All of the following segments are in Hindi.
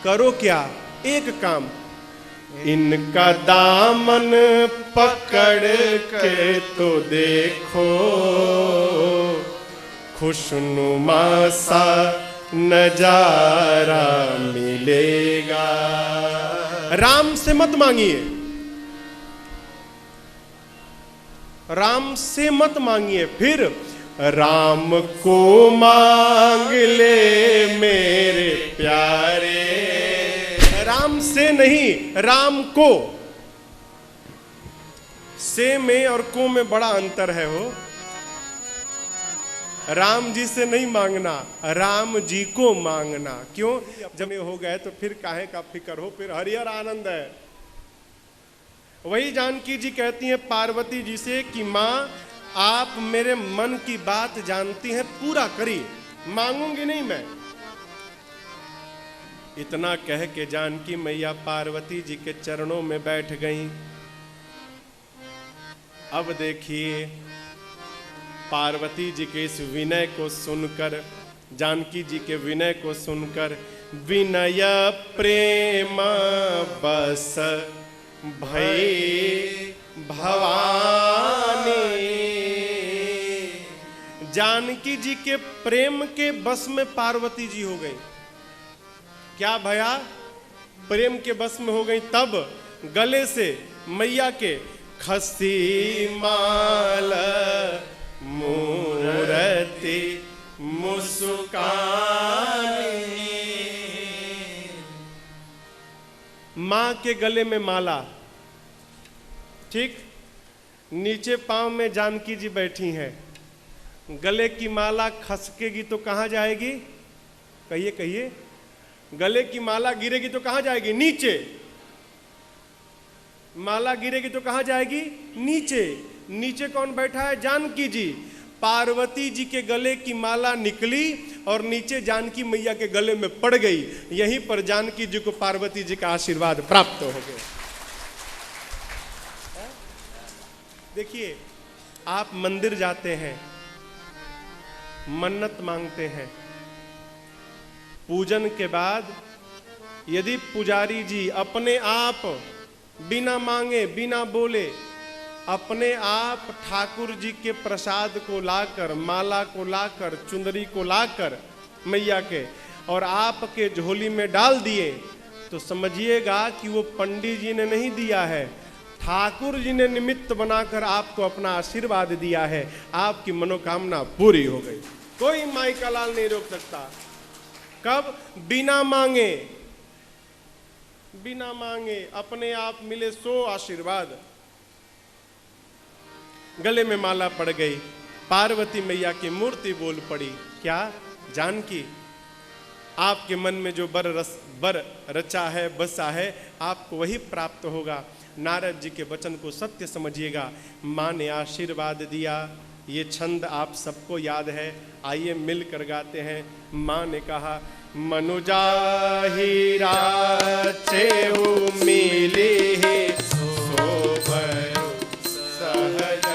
करो क्या, एक काम, इनका दामन पकड़ के तो देखो, खुशनुमा सा नजारा मिलेगा। राम से मत मांगिए, राम से मत मांगिए, फिर राम को मांग ले मेरे प्यारे। राम से नहीं, राम को। से में और को में बड़ा अंतर है हो। राम जी से नहीं मांगना, राम जी को मांगना। क्यों? जब ये हो गए तो फिर काहे का फिक्र हो, फिर हरिहर आनंद है। वही जानकी जी कहती हैं पार्वती जी से कि माँ आप मेरे मन की बात जानती हैं, पूरा करिए, मांगूंगी नहीं मैं। इतना कह के जानकी मैया पार्वती जी के चरणों में बैठ गईं। अब देखिए पार्वती जी के इस विनय को सुनकर, जानकी जी के विनय को सुनकर, विनय प्रेम बस भई भवानी। जानकी जी के प्रेम के बस में पार्वती जी हो गई। क्या भया? प्रेम के बस में हो गई। तब गले से मैया के खसी माल मूरति मुस्कानी। मां के गले में माला, ठीक, नीचे पांव में जानकी जी बैठी हैं। गले की माला खसकेगी तो कहां जाएगी? कहिए कहिए। गले की माला गिरेगी तो कहां जाएगी? नीचे। माला गिरेगी तो कहां जाएगी? नीचे। नीचे कौन बैठा है? जानकी जी। पार्वती जी के गले की माला निकली और नीचे जानकी मैया के गले में पड़ गई। यहीं पर जानकी जी को पार्वती जी का आशीर्वाद प्राप्त हो गया। देखिए, आप मंदिर जाते हैं, मन्नत मांगते हैं, पूजन के बाद यदि पुजारी जी अपने आप बिना मांगे बिना बोले अपने आप ठाकुर जी के प्रसाद को लाकर, माला को लाकर, चुंदरी को लाकर मैया के और आपके झोली में डाल दिए, तो समझिएगा कि वो पंडित जी ने नहीं दिया है, ठाकुर जी ने निमित्त बनाकर आपको अपना आशीर्वाद दिया है। आपकी मनोकामना पूरी हो गई। कोई माई का लाल नहीं रोक सकता। कब? बिना मांगे। बिना मांगे अपने आप मिले सो आशीर्वाद। गले में माला पड़ गई। पार्वती मैया की मूर्ति बोल पड़ी। क्या? जानकी, आपके मन में जो बर रचा है, बसा है, आपको वही प्राप्त होगा। नारद जी के वचन को सत्य समझिएगा। माँ ने आशीर्वाद दिया। ये छंद आप सबको याद है, आइए मिलकर गाते हैं। माँ ने कहा, मनुजा हीरा चेऊ मिली सोबरु सहज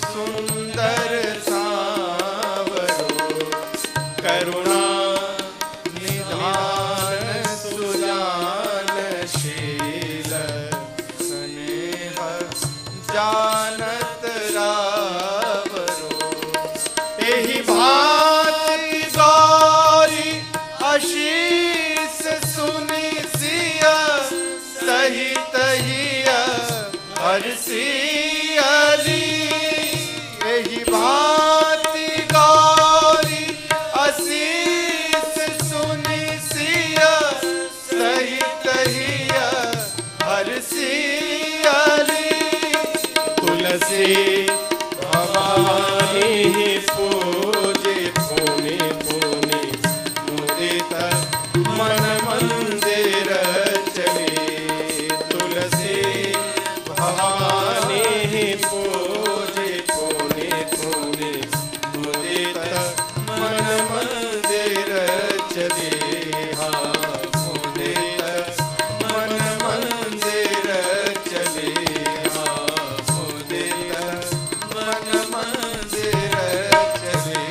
सुंदर सांवरो, करुणा निधान सुजान शील स्नेह जानत रावरो, एहि भांति गौरी आशीष सुनि सिया सहित हिया हर्षियली, एहि भांति गौरी आशीष सुनि सिया सहित हिया हर्षियली, तुलसी भवानी पूजे पुनि पुनि मुदित मन मंदिर चले, तुलसी भवानी पूजे पुनि पुनि मुदित मन मंदिर चले, हाँ मुदित मन मंदिर चले, हाँ मुदित मन मंदिर चले।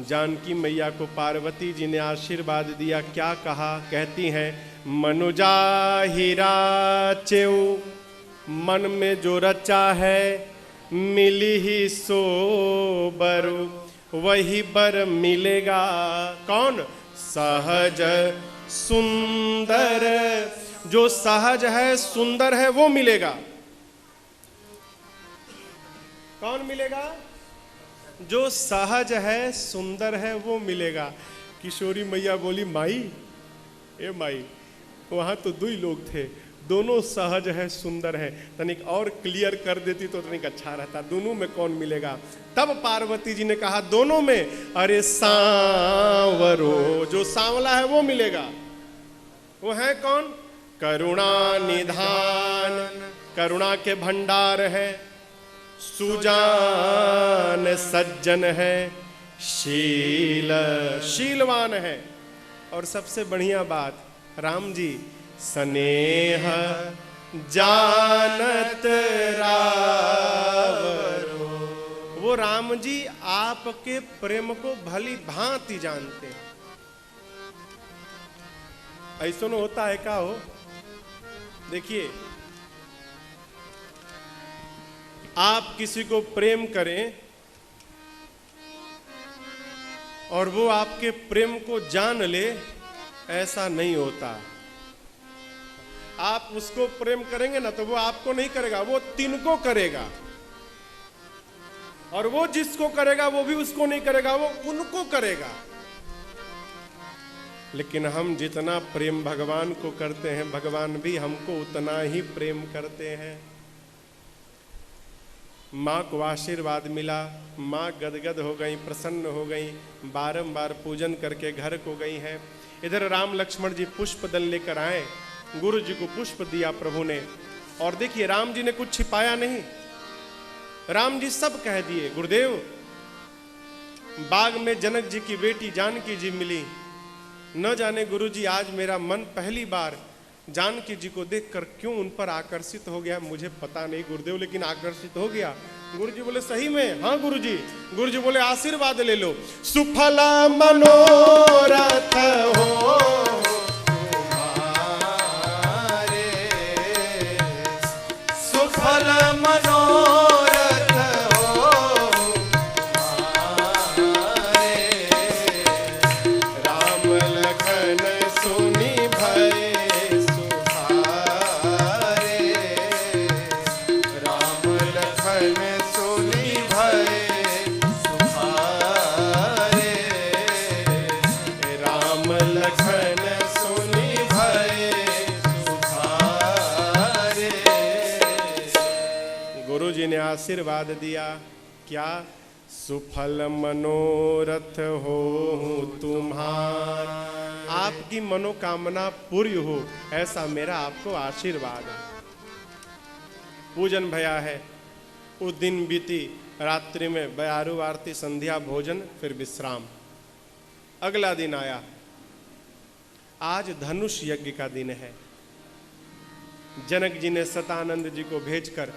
जानकी मैया को पार्वती जी ने आशीर्वाद दिया। क्या कहा? कहती हैं, मनुजा हीरा चेऊ, मन में जो रचा है मिली ही सो बरु, वही बर मिलेगा। कौन? सहज सुंदर, जो सहज है सुंदर है वो मिलेगा। कौन मिलेगा? जो सहज है सुंदर है वो मिलेगा। किशोरी मैया बोली, माई ए माई, वहां तो दो ही लोग थे, दोनों सहज है सुंदर है, तनिक और क्लियर कर देती तो तनिक अच्छा रहता, दोनों में कौन मिलेगा? तब पार्वती जी ने कहा, दोनों में? अरे सांवरो, जो सांवला है वो मिलेगा। वो है कौन? करुणा निधान, करुणा के भंडार है, सुजान सज्जन है, शीलवान है, और सबसे बढ़िया बात, राम जी स्नेह जानत रावरो, वो राम जी आपके प्रेम को भली भांति जानते हैं। ऐसा न होता है क्या हो? देखिए, आप किसी को प्रेम करें और वो आपके प्रेम को जान ले, ऐसा नहीं होता। आप उसको प्रेम करेंगे ना तो वो आपको नहीं करेगा, वो तिनको करेगा, और वो जिसको करेगा वो भी उसको नहीं करेगा, वो उनको करेगा। लेकिन हम जितना प्रेम भगवान को करते हैं, भगवान भी हमको उतना ही प्रेम करते हैं। माँ को आशीर्वाद मिला, माँ गदगद हो गई, प्रसन्न हो गई, बारंबार पूजन करके घर को गई हैं। इधर राम लक्ष्मण जी पुष्प दल लेकर आए, गुरु जी को पुष्प दिया प्रभु ने, और देखिए राम जी ने कुछ छिपाया नहीं, राम जी सब कह दिए। गुरुदेव, बाग में जनक जी की बेटी जानकी जी मिली, न जाने गुरु जी आज मेरा मन पहली बार जानकी जी को देखकर क्यों उन पर आकर्षित हो गया, मुझे पता नहीं गुरुदेव, लेकिन आकर्षित हो गया। गुरु जी बोले, सही में? हाँ गुरु जी। गुरु जी बोले, आशीर्वाद ले लो। सुफल मनोरथ हो तुम्हारे, सुफल मनोरथ हो तुम्हारे, राम लखन सुनि भय आशीर्वाद दिया। क्या? सुफल मनोरथ हो तुम्हारा, आपकी मनोकामना पूरी हो, ऐसा मेरा आपको आशीर्वाद है। पूजन भया है, उस दिन बीती, रात्रि में बयारू आरती, संध्या भोजन, फिर विश्राम। अगला दिन आया, आज धनुष यज्ञ का दिन है। जनक जी ने सतानंद जी को भेजकर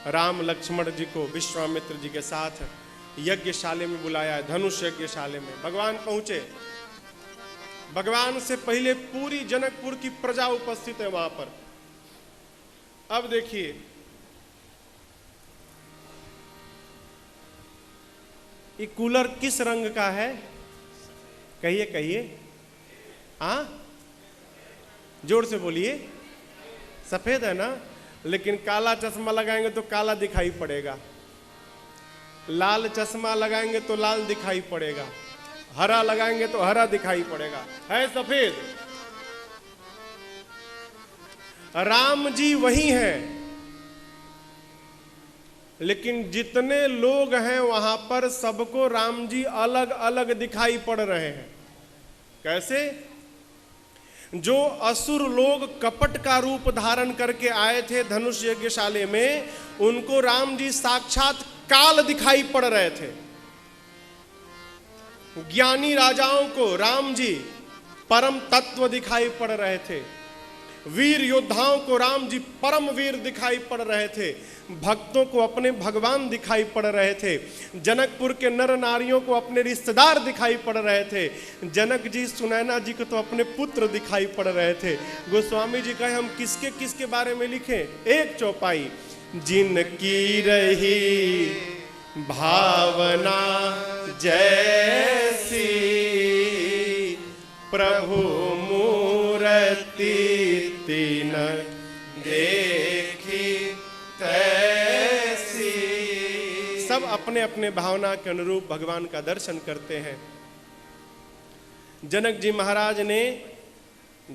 राम लक्ष्मण जी को विश्वामित्र जी के साथ यज्ञशाले में बुलाया है, धनुष यज्ञशाले में। भगवान पहुंचे, भगवान से पहले पूरी जनकपुर की प्रजा उपस्थित है वहां पर। अब देखिए, ये कूलर किस रंग का है? कहिए कहिए, हाँ जोर से बोलिए। सफेद है ना, लेकिन काला चश्मा लगाएंगे तो काला दिखाई पड़ेगा, लाल चश्मा लगाएंगे तो लाल दिखाई पड़ेगा, हरा लगाएंगे तो हरा दिखाई पड़ेगा, है सफेद। राम जी वही हैं, लेकिन जितने लोग हैं वहां पर सबको राम जी अलग अलग दिखाई पड़ रहे हैं। कैसे? जो असुर लोग कपट का रूप धारण करके आए थे धनुष यज्ञशाले में, उनको राम जी साक्षात काल दिखाई पड़ रहे थे। ज्ञानी राजाओं को राम जी परम तत्व दिखाई पड़ रहे थे। वीर योद्धाओं को राम जी परम वीर दिखाई पड़ रहे थे, भक्तों को अपने भगवान दिखाई पड़ रहे थे, जनकपुर के नर नारियों को अपने रिश्तेदार दिखाई पड़ रहे थे, जनक जी सुनैना जी को तो अपने पुत्र दिखाई पड़ रहे थे। गोस्वामी जी कहे हम किसके किसके बारे में लिखें? एक चौपाई, जिनकी रही भावना जैसी प्रभु मूर्ति तीन देखी तैसी। सब अपने अपने भावना के अनुरूप भगवान का दर्शन करते हैं। जनक जी महाराज ने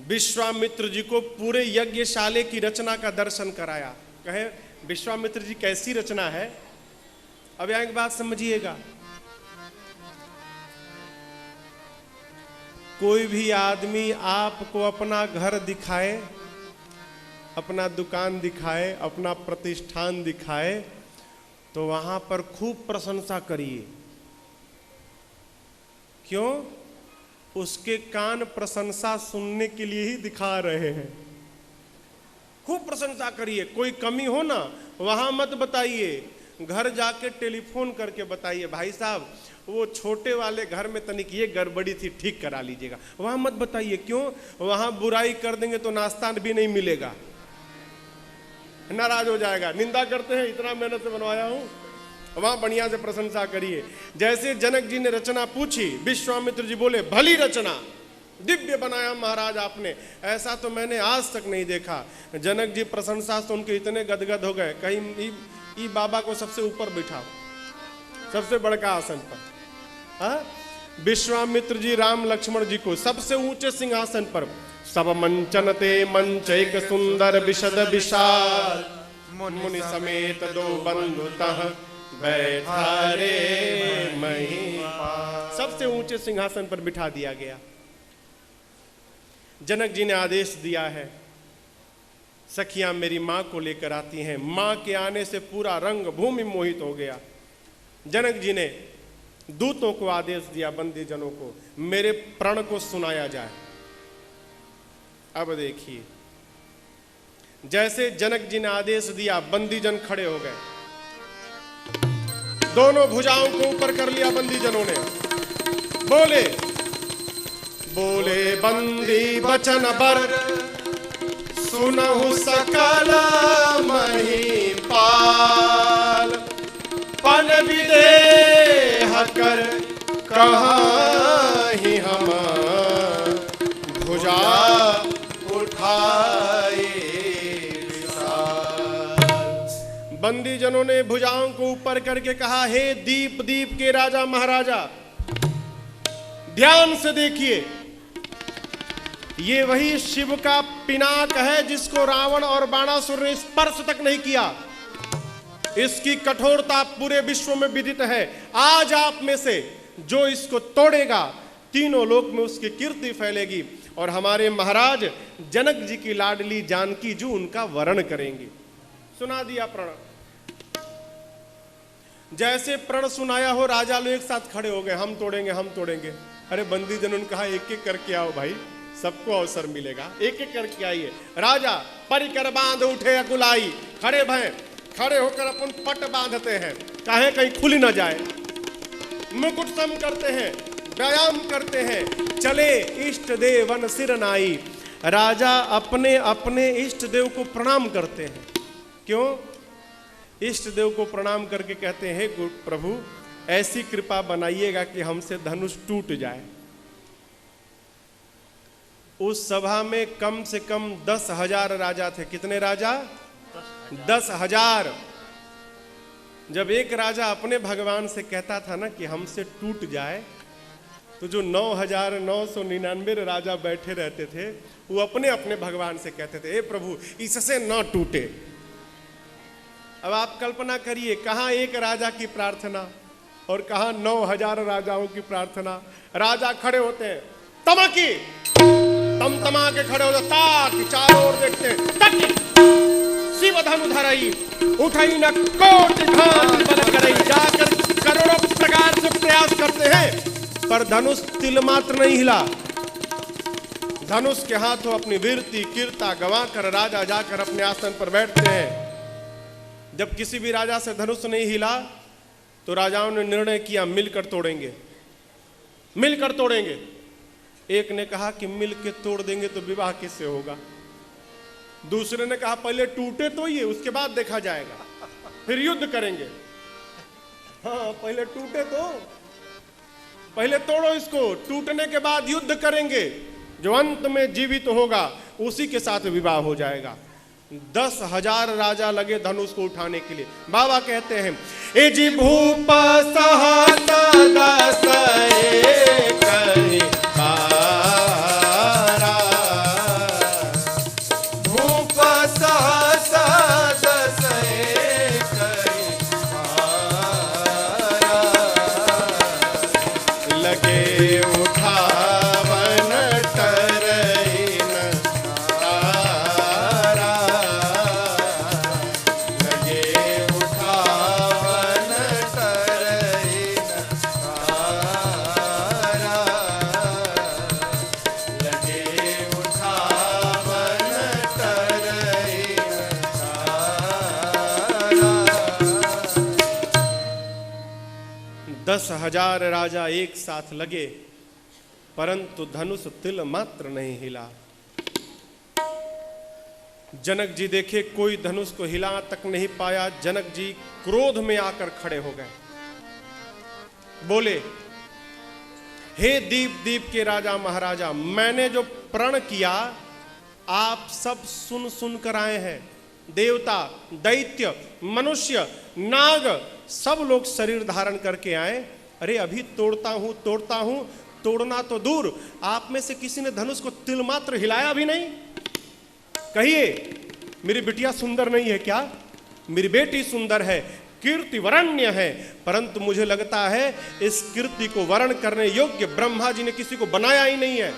विश्वामित्र जी को पूरे यज्ञशाले की रचना का दर्शन कराया। कहे विश्वामित्र जी कैसी रचना है? अब यहाँ एक बात समझिएगा, कोई भी आदमी आपको अपना घर दिखाए, अपना दुकान दिखाए, अपना प्रतिष्ठान दिखाए, तो वहां पर खूब प्रशंसा करिए। क्यों? उसके कान प्रशंसा सुनने के लिए ही दिखा रहे हैं। खूब प्रशंसा करिए, कोई कमी हो ना वहां मत बताइए, घर जाके टेलीफोन करके बताइए, भाई साहब वो छोटे वाले घर में तनिक ये गड़बड़ी थी, ठीक करा लीजिएगा। वहां मत बताइए। क्यों? वहां बुराई कर देंगे तो नाश्ता भी नहीं मिलेगा, नाराज हो जाएगा, निंदा करते हैं इतना मेहनत से बनवाया हूं। वहां बढ़िया से प्रशंसा करिए। जैसे जनक जी ने रचना पूछी, विश्वामित्र जी बोले भली रचना, दिव्य बनाया महाराज आपने, ऐसा तो मैंने आज तक नहीं देखा। जनक जी प्रशंसा सुन के इतने गदगद हो गए, कहीं ई बाबा को सबसे ऊपर बिठाओ, सबसे बड़का आसन पर। हाँ? विश्वामित्र जी राम लक्ष्मण जी को सबसे ऊंचे सिंहासन पर, सब मंचन ते मंच एक सुंदर विशद विशाल, मुनि समेत दो बंधु तह बैठा रे महिपाल। सबसे ऊंचे सिंहासन पर बिठा दिया गया। जनक जी ने आदेश दिया है, सखियां मेरी मां को लेकर आती हैं। मां के आने से पूरा रंग भूमि मोहित हो गया। जनक जी ने दूतों को आदेश दिया, बंदी जनों को, मेरे प्रण को सुनाया जाए। अब देखिए, जैसे जनक जी ने आदेश दिया, बंदी जन खड़े हो गए, दोनों भुजाओं को ऊपर कर लिया बंदी जनों ने। बोले बोले बंदी बचन बर, सुनहु सकल महिपाल, पन विदेह कर कहीं हम भुजा उठाए विशाल। बंदी जनों ने भुजाओं को ऊपर करके कहा, हे दीप दीप के राजा महाराजा, ध्यान से देखिए, ये वही शिव का पिनाक है जिसको रावण और बाणासुर ने स्पर्श तक नहीं किया। इसकी कठोरता पूरे विश्व में विदित है। आज आप में से जो इसको तोड़ेगा, तीनों लोक में उसकी कीर्ति फैलेगी और हमारे महाराज जनक जी की लाडली जानकी जी उनका वरण करेंगे। सुना दिया प्रण। जैसे प्रण सुनाया हो, राजा लोग एक साथ खड़े हो गए, हम तोड़ेंगे हम तोड़ेंगे। अरे बंदी जनों ने कहा, एक एक करके आओ भाई, सबको अवसर मिलेगा, एक एक करके आइए। राजा परिकर बांध उठे अकुलाई, खड़े भय, खड़े होकर अपन पट बांधते हैं, चाहे कहीं खुल न जाए, मुकुट सम करते हैं, व्यायाम करते हैं, चले इष्ट देवन सिर नाई। राजा अपने अपने इष्ट देव को प्रणाम करते हैं। क्यों? इष्ट देव को प्रणाम करके कहते हैं, प्रभु ऐसी कृपा बनाइएगा कि हमसे धनुष टूट जाए। उस सभा में कम से कम 10,000 राजा थे। कितने राजा? 10,000। जब एक राजा अपने भगवान से कहता था ना कि हमसे टूट जाए, तो जो 9,999 राजा बैठे रहते थे, वो अपने अपने भगवान से कहते थे, हे प्रभु इससे न टूटे। अब आप कल्पना करिए, कहाँ एक राजा की प्रार्थना और कहाँ 9,000 राजाओं की प्रार्थना। राजा खड़े होते हैं, तमकी तमा के खड़े हो जाते, चारों ओर देखते हैं, शिव धनु धरई उठई न कोट घात बल करई। जाकर करोड़ों प्रकार से प्रयास करते हैं, पर धनुष तिल मात्र नहीं हिला। धनुष के हाथों अपनी वीरती कीर्ता गंवा कर राजा जाकर अपने आसन पर बैठते हैं। जब किसी भी राजा से धनुष नहीं हिला तो राजाओं ने निर्णय किया मिलकर तोड़ेंगे, मिलकर तोड़ेंगे। एक ने कहा कि मिल के तोड़ देंगे तो विवाह किससे होगा। दूसरे ने कहा पहले टूटे तो ये, उसके बाद देखा जाएगा, फिर युद्ध करेंगे। हाँ, पहले टूटे तो, पहले तोड़ो इसको, टूटने के बाद युद्ध करेंगे। जो अंत में जीवित होगा उसी के साथ विवाह हो जाएगा। 10,000 राजा लगे धनुष को उठाने के लिए। बाबा कहते हैं ए जी भूप सहस दस एक हारा, भूप सहस दस एक हारा, लगे उठावन टरइन तारा, लगे उठावन टरइन तारा, लगे उठावन टरइन तारा। 10,000 राजा एक साथ लगे परंतु धनुष तिल मात्र नहीं हिला। जनक जी देखे कोई धनुष को हिला तक नहीं पाया। जनक जी क्रोध में आकर खड़े हो गए, बोले हे दीप दीप के राजा महाराजा, मैंने जो प्रण किया आप सब सुन सुन कर आए हैं। देवता दैत्य मनुष्य नाग सब लोग शरीर धारण करके आए। अरे अभी तोड़ता हूं तोड़ता हूं, तोड़ना तो दूर, आप में से किसी ने धनुष को तिल मात्र हिलाया भी नहीं। कहिए मेरी बिटिया सुंदर नहीं है क्या? मेरी बेटी सुंदर है, कीर्ति वरण्य है, परंतु मुझे लगता है इस कीर्ति को वर्ण करने योग्य ब्रह्मा जी ने किसी को बनाया ही नहीं है।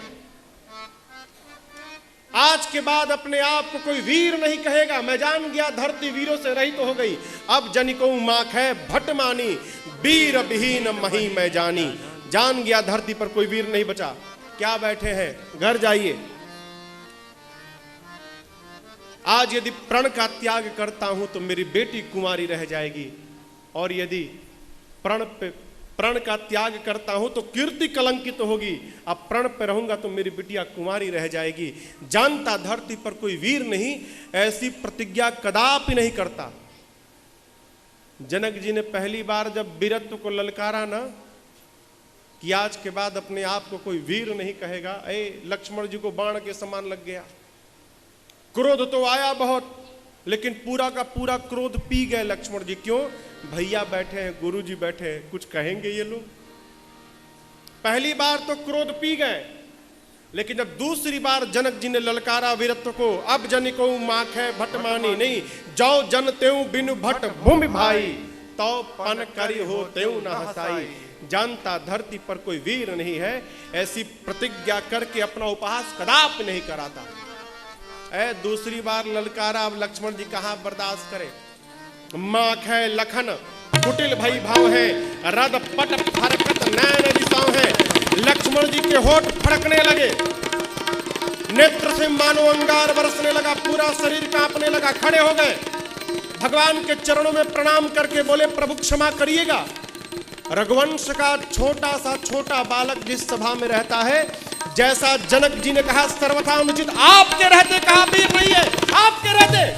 आज के बाद अपने आप को कोई वीर नहीं कहेगा। मैं जान गया धरती वीरों से रहित तो हो गई। अब जनिको माख है भट मानी, वीर विहीन मही मैं जानी। जान गया धरती पर कोई वीर नहीं बचा। क्या बैठे हैं, घर जाइए। आज यदि प्रण का त्याग करता हूं तो मेरी बेटी कुंवारी रह जाएगी, और यदि प्रण का त्याग करता हूं तो कीर्ति कलंकित होगी। अब प्रण पे रहूंगा तो मेरी बिटिया कुंवारी रह जाएगी। जानता धरती पर कोई वीर नहीं ऐसी प्रतिज्ञा कदापि नहीं करता। जनक जी ने पहली बार जब वीरत्व को ललकारा ना कि आज के बाद अपने आप को कोई वीर नहीं कहेगा, लक्ष्मण जी को बाण के समान लग गया। क्रोध तो आया बहुत, लेकिन पूरा का पूरा क्रोध पी गए लक्ष्मण जी। क्यों? भैया बैठे हैं, गुरु जी बैठे हैं, कुछ कहेंगे ये लोग। पहली बार तो क्रोध पी गए, लेकिन जब दूसरी बार जनक जी ने ललकारा वीरत्व को, अब जनिको माख है भट मानी नहीं, जाओ जन तेऊ बिनु भट भूमि भाई, तो पन करी हो तेऊ न हसाई। जानता धरती पर कोई वीर नहीं है ऐसी प्रतिज्ञा करके अपना उपहास कदापि नहीं कराता। दूसरी बार ललकारा, अब लक्ष्मण जी कहां बर्दाश्त करे। माख है लखन कुटिल भई भाव है, रद पट फरकत नैन दिशाओं है। लक्ष्मण जी के होठ फड़कने लगे, नेत्र से मानो अंगार बरसने लगा, पूरा शरीर कांपने लगा। खड़े हो गए, भगवान के चरणों में प्रणाम करके बोले प्रभु क्षमा करिएगा। रघुवंश का छोटा सा छोटा बालक जिस सभा में रहता है, जैसा जनक जी ने कहा सर्वथा अनुचित, आपके रहते कहा वीर नहीं है, आपके रहते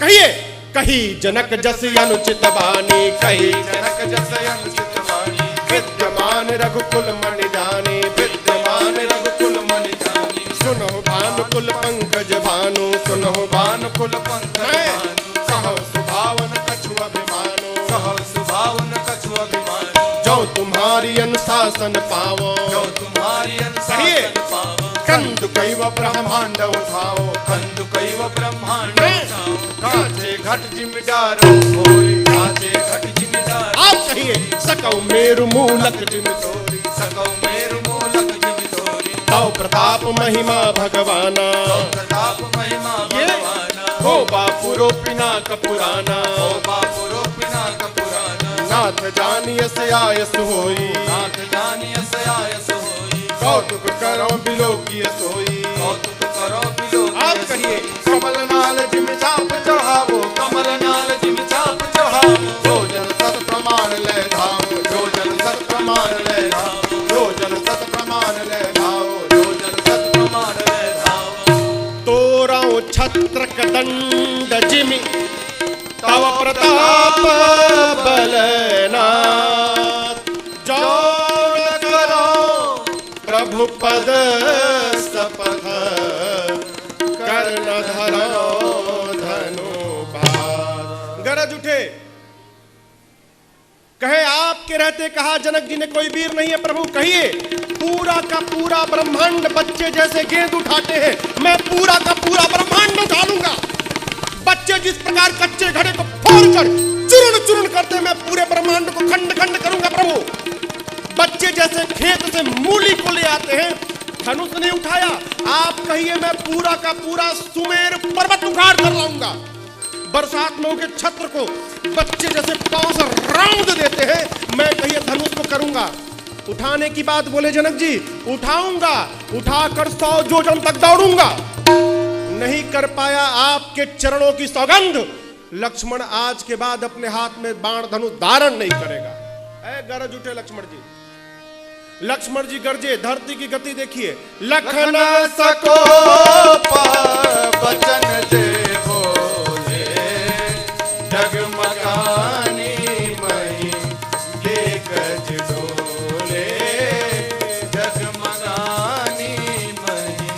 कहिए कही जनक जस अनुचित बानी, कही जनक जस अनुचित बानी। विद्यमान रघुकुल मणि जानी, विद्यमान रघुकुल मणि जानी। सुनो भानुकुल पंकज भानु, सुनो भानुकुल पंकज कहो सुभावन कछु अभिमानो, कहो सुभावन कछु अभिमानो। जो तुम्हारी अनुशासन पावो, जो तुम्हारी अनुशासन पावो। कंदु कैव ब्रह्मांड उठाओ, कंदु कैव ब्रह्मांड उठाओ। काचे घट जिमिदारो होई, काचे घट जिमिदारो। आप कहिए सकौ मेरु मूलक जिमितोरी, सकौ मेरु मूलक जिमितोरी। तौ प्रताप महिमा भगवाना, तौ प्रताप महिमा भगवाना। हो बापुरो पिनाक पुराना, हो बापुरो पिनाक पुराना। नाथ जानिय से आयस होई, नाथ जानिय से आयस होई। कौतुक करो बिलोकी सोई। कौतुक करो बिलोकी आप कहिए कमल नाल जिम छाप चढ़ावो, कमल नाल जिम छाप चढ़ावो, जो जन सत प्रमाण ले धाम, जो जन सत प्रमाण ले धाम, जो जन सत प्रमाण ले धाम, जो जन सत प्रमाण ले धावो। तोराऊ छत्र कदंड जिमि तव प्रताप बलनाथ, जो न करो प्रभु पद सपथ, कर न धरो धनु भार। गरज उठे कहे आपके रहते कहा जनक जी ने कोई वीर नहीं है प्रभु, कहिए पूरा का पूरा ब्रह्मांड बच्चे जैसे गेंद उठाते हैं, मैं पूरा का पूरा ब्रह्मांड उठा लूंगा। बच्चे जिस प्रकार कच्चे घड़े को फोड़कर चूर्ण चूर्ण करते, मैं पूरे ब्रह्मांड को खंड खंड करूंगा प्रभु। बच्चे जैसे खेत से मूली को ले आते हैं, धनुष नहीं उठाया, आप कहिए मैं पूरा का पूरा सुमेर पर्वत उखाड़ कर लाऊंगा। बरसात में उनके छत्र को बच्चे जैसे पांव से रौंद देते हैं, मैं कहिए धनुष को करूंगा। उठाने की बात बोले जनक जी, उठाऊंगा, उठाकर 100 योजन तक दौड़ूंगा। नहीं कर पाया आपके चरणों की सौगंध, लक्ष्मण आज के बाद अपने हाथ में बाण धनुष धारण नहीं करेगा। ऐ गरज उठे लक्ष्मण जी, लक्ष्मण जी गरजे, धरती की गति देखिए। लखन सको बचन जे बोले, जगमगानी मही के गज डोले, जगमगानी मही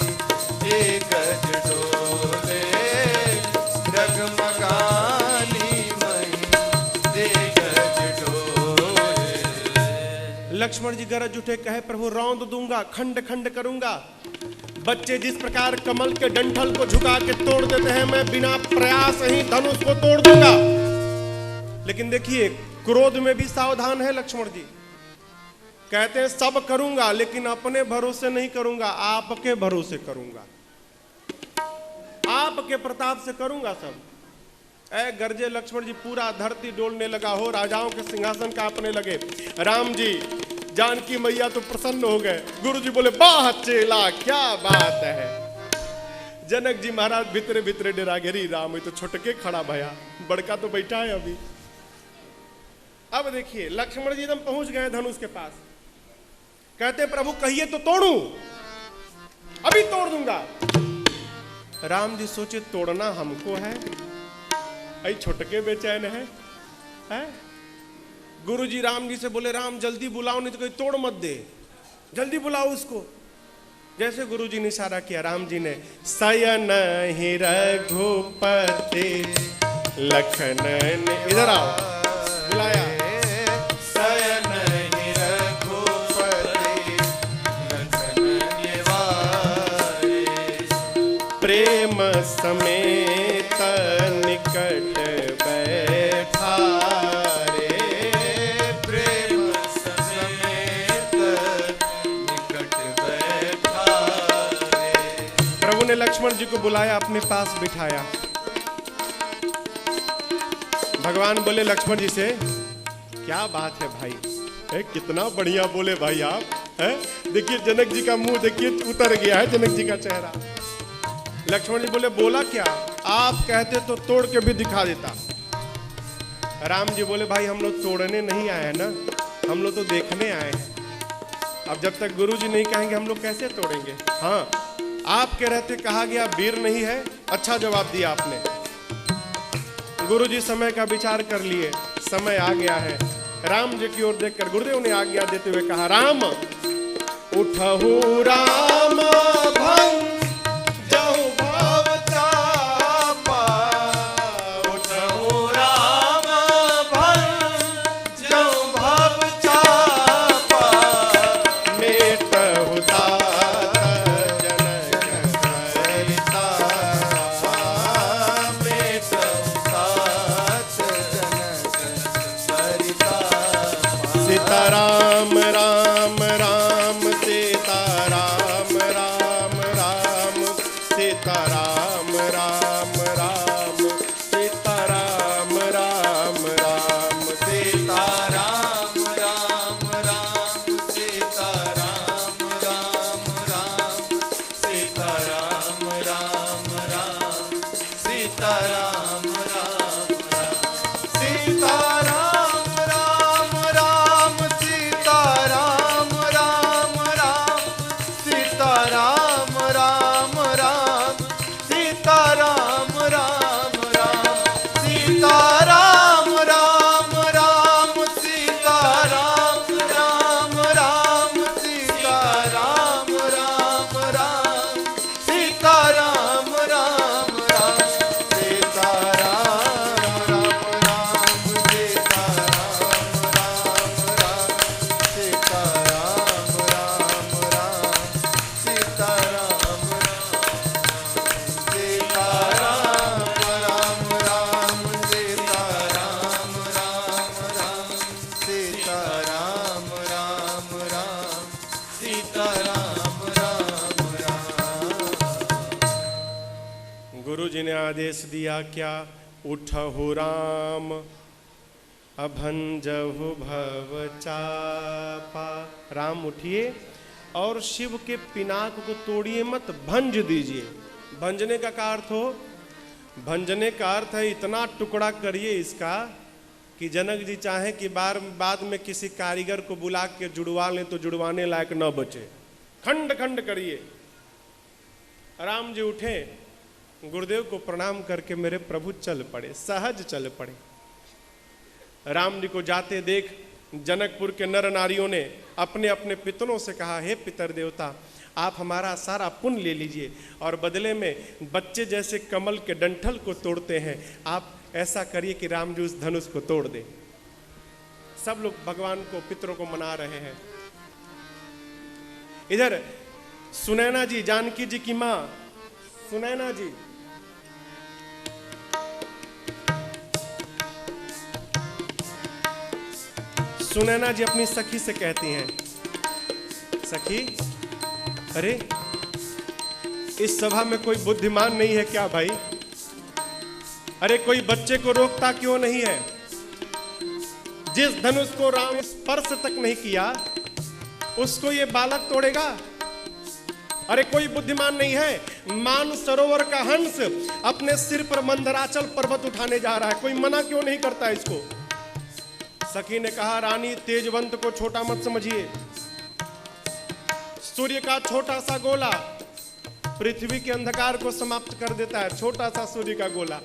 के गज डोले, जगमगानी मही के गज डोले। लक्ष्मण जी गरज उठे कहे प्रभु रौंद दूंगा, खंड खंड करूंगा। बच्चे जिस प्रकार कमल के डंठल को झुका के तोड़ देते हैं, मैं बिना प्रयास ही धनुष को तोड़ दूंगा। लेकिन देखिए क्रोध में भी सावधान है लक्ष्मण जी, कहते हैं सब करूंगा लेकिन अपने भरोसे नहीं करूंगा, आपके भरोसे करूंगा, आपके प्रताप से करूंगा सब। ऐ गरजे लक्ष्मण जी, पूरा धरती डोलने लगा हो, राजाओं के सिंहासन कांपने लगे। राम जी जानकी मैया तो प्रसन्न हो गए। गुरु जी बोले वाह चेला क्या बात है। जनक जी महाराज भितरे भितरे डेरा गिरी, राम ये तो छुटके खड़ा भया, बड़का तो बैठा है अभी। अब देखिए लक्ष्मण जी एकदम पहुंच गए धनुष के पास, कहते प्रभु कहिए तो तोड़ू, अभी तोड़ दूंगा। राम जी सोचे तोड़ना हमको है, ऐ छुटके बेचैन है? गुरु जी राम जी से बोले राम जल्दी बुलाओ, नहीं तो कोई तोड़ मत दे, जल्दी बुलाओ उसको। जैसे गुरु जी ने इशारा किया, राम जी ने सयन ही रघुपति लखन ने, इधर आओ, बुलाया। सयन ही रघुपति लखन निवारे, प्रेम समेत निकट बैठा रे, प्रेम समेत निकट बैठा रे। प्रभु ने लक्ष्मण जी को बुलाया, अपने पास बिठाया। भगवान बोले लक्ष्मण जी से क्या बात है भाई, कितना बढ़िया बोले भाई आप, देखिए जनक जी का मुंह देखिए उतर गया है जनक जी का चेहरा। लक्ष्मण जी बोले बोला क्या, आप कहते तो तोड़ के भी दिखा देता। राम जी बोले भाई हम लोग तोड़ने नहीं आए हैं ना, हम लोग तो देखने आए हैं। अब जब तक गुरु जी नहीं कहेंगे हम लोग कैसे तोड़ेंगे। हाँ आपके रहते कहा गया वीर नहीं है, अच्छा जवाब दिया आपने। गुरु जी समय का विचार कर लिए, समय आ गया है। राम जी की ओर देखकर गुरुदेव ने आज्ञा देते हुए कहा, राम उठहु राम भंग जहु भव चापा, उठहु राम भंग जहु भव चापा, मेटहु तात जनक सरिता, मेटहु तात जनक सरिता। सीताराम राम राम सीताराम राम राम राम सीता राम राम राम सीता राम राम राम सीता राम राम राम सीता राम राम राम सीता राम राम राम सीता राम राम राम सीता राम राम राम सीता राम राम राम सीता राम सीता राम राम राम सीता राम राम राम। गुरु जी ने आदेश दिया क्या? उठहु राम अभंजहु भव चापा। राम उठिए और शिव के पिनाक को तोड़िए मत, भंज दीजिए। भंजने का अर्थ हो, भंजने का अर्थ है इतना टुकड़ा करिए इसका कि जनक जी चाहें कि बाद में किसी कारीगर को बुला के जुड़वा लें तो जुड़वाने लायक न बचे। खंड खंड करिए। राम जी उठे, गुरुदेव को प्रणाम करके मेरे प्रभु चल पड़े, सहज चल पड़े। राम जी को जाते देख जनकपुर के नर नारियों ने अपने अपने पितरों से कहा, हे पितर देवता, आप हमारा सारा पुण्य ले लीजिए और बदले में बच्चे जैसे कमल के डंठल को तोड़ते हैं, आप ऐसा करिए कि राम जी उस धनुष को तोड़ दे। सब लोग भगवान को, पितरों को मना रहे हैं। इधर सुनैना जी, जानकी जी की मां सुनैना जी, सुनैना जी अपनी सखी से कहती हैं, सखी, अरे इस सभा में कोई बुद्धिमान नहीं है क्या भाई? अरे कोई बच्चे को रोकता क्यों नहीं है? जिस धनुष को राम स्पर्श तक नहीं किया उसको ये बालक तोड़ेगा? अरे कोई बुद्धिमान नहीं है? मान सरोवर का हंस अपने सिर पर मंदराचल पर्वत उठाने जा रहा है, कोई मना क्यों नहीं करता इसको? सखी ने कहा, रानी, तेजवंत को छोटा मत समझिए। सूर्य का छोटा सा गोला पृथ्वी के अंधकार को समाप्त कर देता है। छोटा सा सूर्य का गोला,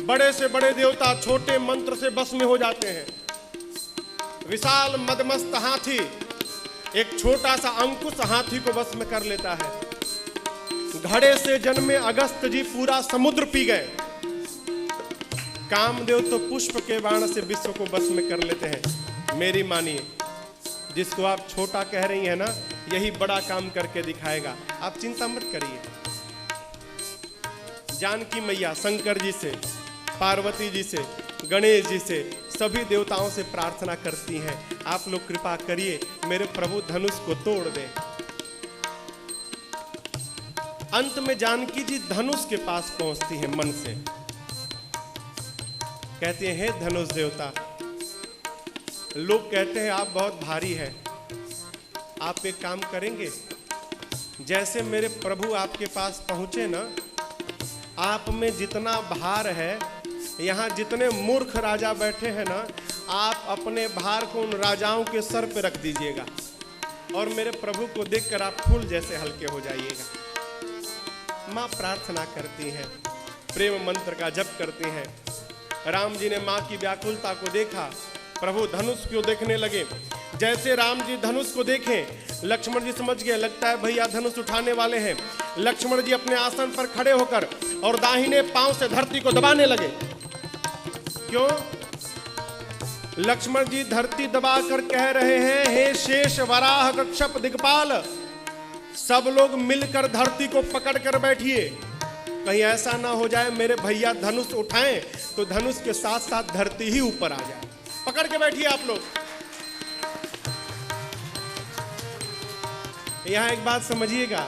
बड़े से बड़े देवता छोटे मंत्र से बस में हो जाते हैं। विशाल मदमस्त हाथी एक छोटा सा अंकुश हाथी को बस में कर लेता है। घड़े से जन्मे अगस्त जी पूरा समुद्र पी गए। कामदेव तो पुष्प के बाण से विश्व को बस में कर लेते हैं। मेरी मानिए, जिसको आप छोटा कह रही हैं ना, यही बड़ा काम करके दिखाएगा, आप चिंता मत करिए। जानकी मैया शंकर जी से, पार्वती जी से, गणेश जी से, सभी देवताओं से प्रार्थना करती हैं, आप लोग कृपा करिए मेरे प्रभु धनुष को तोड़ दें। अंत में जानकी जी धनुष के पास पहुंचती हैं मन से, कहते हैं, हे धनुष देवता, लोग कहते हैं आप बहुत भारी है, आप एक काम करेंगे, जैसे मेरे प्रभु आपके पास पहुंचे ना, आप में जितना भार है, यहाँ जितने मूर्ख राजा बैठे हैं ना, आप अपने भार को उन राजाओं के सर पे रख दीजिएगा और मेरे प्रभु को देखकर आप फूल जैसे हल्के हो जाइएगा। माँ प्रार्थना करती हैं, प्रेम मंत्र का जप करती हैं। राम जी ने माँ की व्याकुलता को देखा, प्रभु धनुष को देखने लगे। जैसे राम जी धनुष को देखें, लक्ष्मण जी समझ गए, लगता है भैया धनुष उठाने वाले हैं। लक्ष्मण जी अपने आसन पर खड़े होकर और दाहिने पांव से धरती को दबाने लगे। क्यों? लक्ष्मण जी धरती दबाकर कह रहे हैं, हे शेष वराह कक्षप दिक्पाल, सब लोग मिलकर धरती को पकड़ कर बैठिए। कहीं ऐसा ना हो जाए मेरे भैया धनुष उठाएं तो धनुष के साथ साथ धरती ही ऊपर आ जाए। पकड़ के बैठिए आप लोग। यहां एक बात समझिएगा,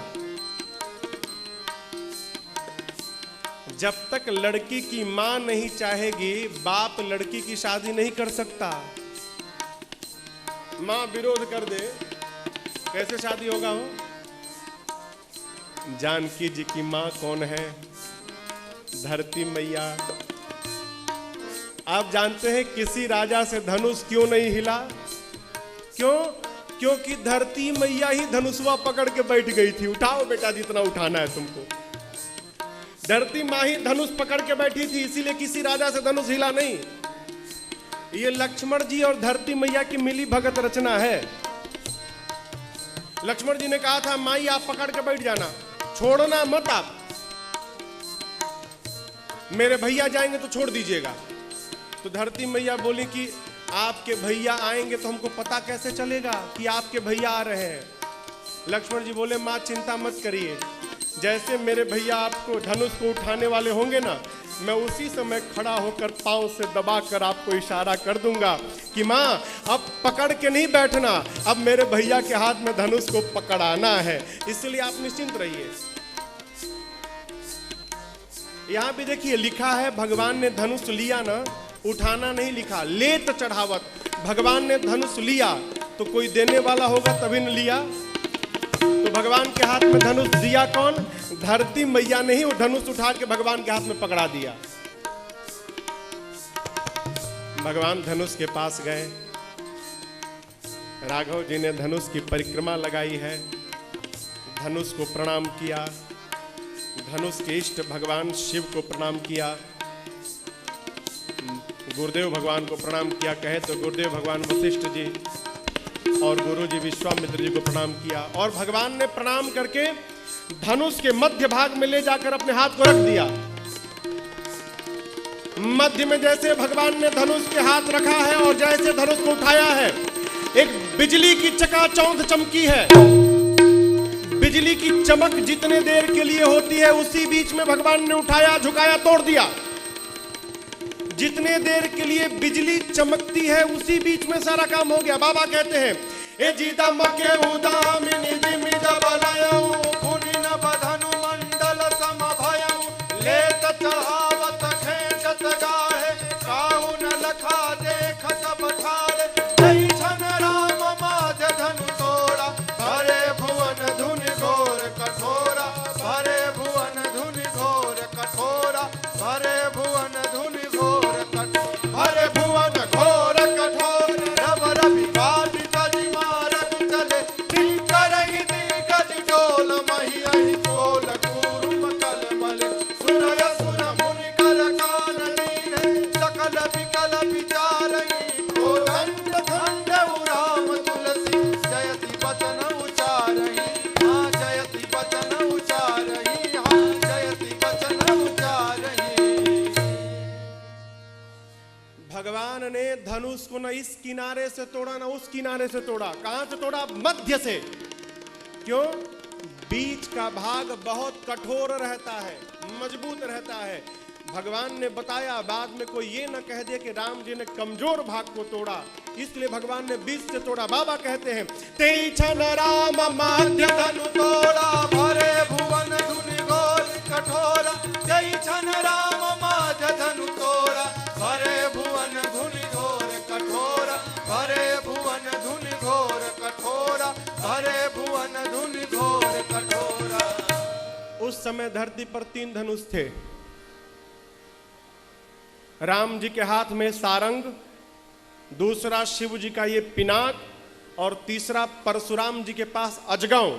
जब तक लड़की की मां नहीं चाहेगी, बाप लड़की की शादी नहीं कर सकता। मां विरोध कर दे, कैसे शादी होगा? हो जानकी जी की मां कौन है? धरती मैया। आप जानते हैं किसी राजा से धनुष क्यों नहीं हिला? क्यों? क्योंकि धरती मैया ही धनुषवा पकड़ के बैठ गई थी। उठाओ बेटा जितना उठाना है तुमको। धरती माँ ही धनुष पकड़ के बैठी थी, इसीलिए किसी राजा से धनुष हिला नहीं। ये लक्ष्मण जी और धरती मैया की मिली भगत रचना है। लक्ष्मण जी ने कहा था माई आप पकड़ के बैठ जाना, छोड़ना मत आप, मेरे भैया जाएंगे तो छोड़ दीजिएगा। तो धरती मैया बोली कि आपके भैया आएंगे तो हमको पता कैसे चलेगा कि आपके भैया आ रहे हैं। लक्ष्मण जी बोले माँ चिंता मत करिए, जैसे मेरे भैया आपको धनुष को उठाने वाले होंगे ना, मैं उसी समय खड़ा होकर पांव से दबाकर आपको इशारा कर दूंगा कि माँ अब पकड़ के नहीं बैठना, अब मेरे भैया के हाथ में धनुष को पकड़ाना है, इसलिए आप निश्चिंत रहिए। यहां भी देखिए लिखा है भगवान ने धनुष लिया ना, उठाना नहीं लिखा, लेत चढ़ावत। भगवान ने धनुष लिया तो कोई देने वाला होगा तभी न लिया। तो भगवान के हाथ में धनुष दिया कौन? धरती मैया ने ही वो धनुष उठा के भगवान के हाथ में पकड़ा दिया। भगवान धनुष के पास गए, राघव जी ने धनुष की परिक्रमा लगाई है, धनुष को प्रणाम किया, धनुष के इष्ट भगवान शिव को प्रणाम किया, गुरुदेव भगवान को प्रणाम किया, कहे तो गुरुदेव भगवान वशिष्ठ जी और गुरु जी विश्वामित्र जी को प्रणाम किया। और भगवान ने प्रणाम करके धनुष के मध्य भाग में ले जाकर अपने हाथ को रख दिया। मध्य में जैसे भगवान ने धनुष के हाथ रखा है और जैसे धनुष को उठाया है, एक बिजली की चकाचौंध चमकी है। बिजली की चमक जितने देर के लिए होती है उसी बीच में भगवान ने उठाया, झुकाया, तोड़ दिया। जितने देर के लिए बिजली चमकती है उसी बीच में सारा काम हो गया। बाबा कहते हैं ए जीता मके उदामिनी दिमिद बलयौ पुनिन बधनु मंडल समभयौ लेत चढ़ावत खेचत गाहे काहु न लखा देखत बठाले जय छन राम माज धनु तोड़ा भरे भुवन धुनि घोर कठोरा भरे भुवन धुनि घोर कठोरा भरे भुवन धुनि घोर कठोरा भरे भुवन घोर कठोर रब रवि काट तजि मारत चले दिल करहि दिगज डोल मही अहि कोल कूर्म कलमल सुनय सुन मुनि कर कान लीने सकल विकल विचारहि कोदंड खंड राम तुलसी जयति वचन उचारहि हाँ जयति वचन उचारहि हाँ जयति वचन उचारहि। भगवान ने धनुष को न इस किनारे से तोड़ा न उस किनारे से तोड़ा। कहां से तोड़ा? मध्य से। क्यों? बीच का भाग बहुत कठोर रहता है, मजबूत रहता है। भगवान ने बताया, बाद में कोई ये न कह दे कि राम जी ने कमजोर भाग को तोड़ा, इसलिए भगवान ने बीच से तोड़ा। बाबा कहते हैं तेई छन राम माध्य धनु तोड़ा भरे भुवन धुनि घोर कठोरा तेई छन राम माध्य धनु तोड़ा भरे भुवन धुनि घोर कठोरा भरे भुवन धुनि घोर कठोरा भरे भुवन धुनि घोर कठोरा। उस समय धरती पर 3 धनुष थे। राम जी के हाथ में सारंग, दूसरा शिव जी का ये पिनाक और तीसरा परशुराम जी के पास अजगव।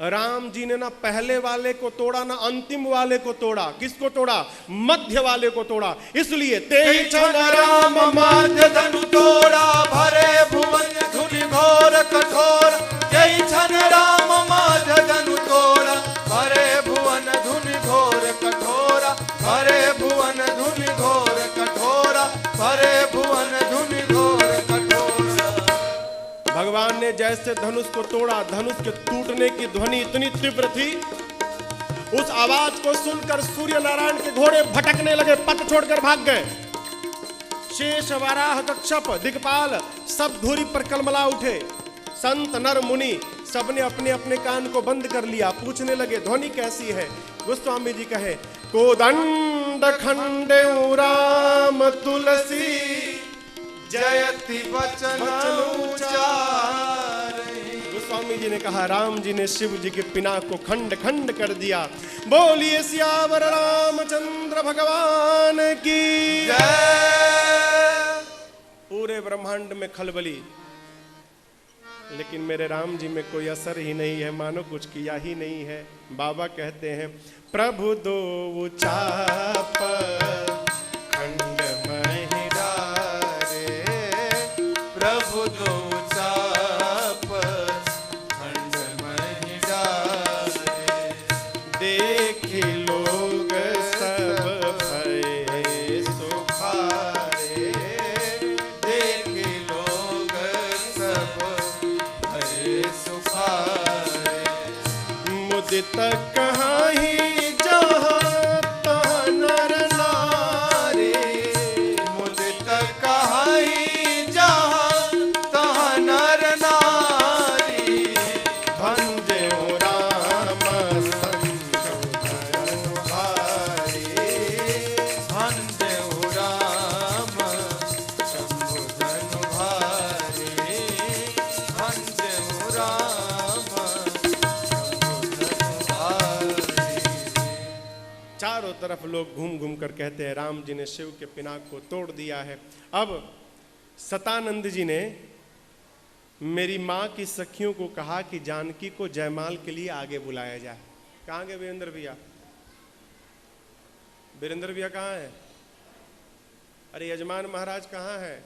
राम जी ने ना पहले वाले को तोड़ा ना अंतिम वाले को तोड़ा। किसको तोड़ा? मध्य वाले को तोड़ा। इसलिए तेई छन राम माध्य धनु तोड़ा भरे भुवन धुनि घोर कठोर तेई छन राम माध्य धनु तोड़ा भरे भुवन धुनि घोर कठोरा भरे भुवन धुनि घोर कठोरा भरे भुवन धुनि घोर कठोरा। भगवान ने जैसे धनुष को तोड़ा, धनुष के टूटने की ध्वनि इतनी तीव्र थी, उस आवाज को सुनकर सूर्य नारायण के घोड़े भटकने लगे, पथ छोड़कर भाग गए। शेष वराह कच्छप दिक्पाल सब धुरी पर कलमला उठे। संत नर मुनि सबने अपने अपने कान को बंद कर लिया, पूछने लगे ध्वनि कैसी है। गोस्वामी जी कहे कोदंड खंडे राम तुलसी जयति वचन उचारहि। गोस्वामी जी ने कहा राम जी ने शिव जी के पिनाक को खंड खंड कर दिया। बोलिए सियावर रामचंद्र भगवान की जय। पूरे ब्रह्मांड में खलबली। लेकिन मेरे राम जी में कोई असर ही नहीं है, मानो कुछ किया ही नहीं है। बाबा कहते हैं प्रभु दो चाप खंड महिडारे, प्रभु दो चाप खंड महिडारे, देखी लोग सब भय सुखारे, देखी लोग सब भय सुखारे, मुदित कहाँ ही जहाँ तहाँ नर नारी, मुदित कहाई जहाँ तहाँ नर नारी, भंजे राम संशोधन भारी, भंजे राम संबोधन भारी, भंजे राम संबोधन भारी। चारों तरफ लोग घूम घूम कर कहते हैं राम जी ने शिव के पिनाक को तोड़ दिया है। अब सतानंद जी ने मेरी माँ की सखियों को कहा कि जानकी को जयमाल के लिए आगे बुलाया जाए। कहाँ गए वीरेंद्र भैया? वीरेंद्र भैया कहाँ है? अरे यजमान महाराज कहाँ है?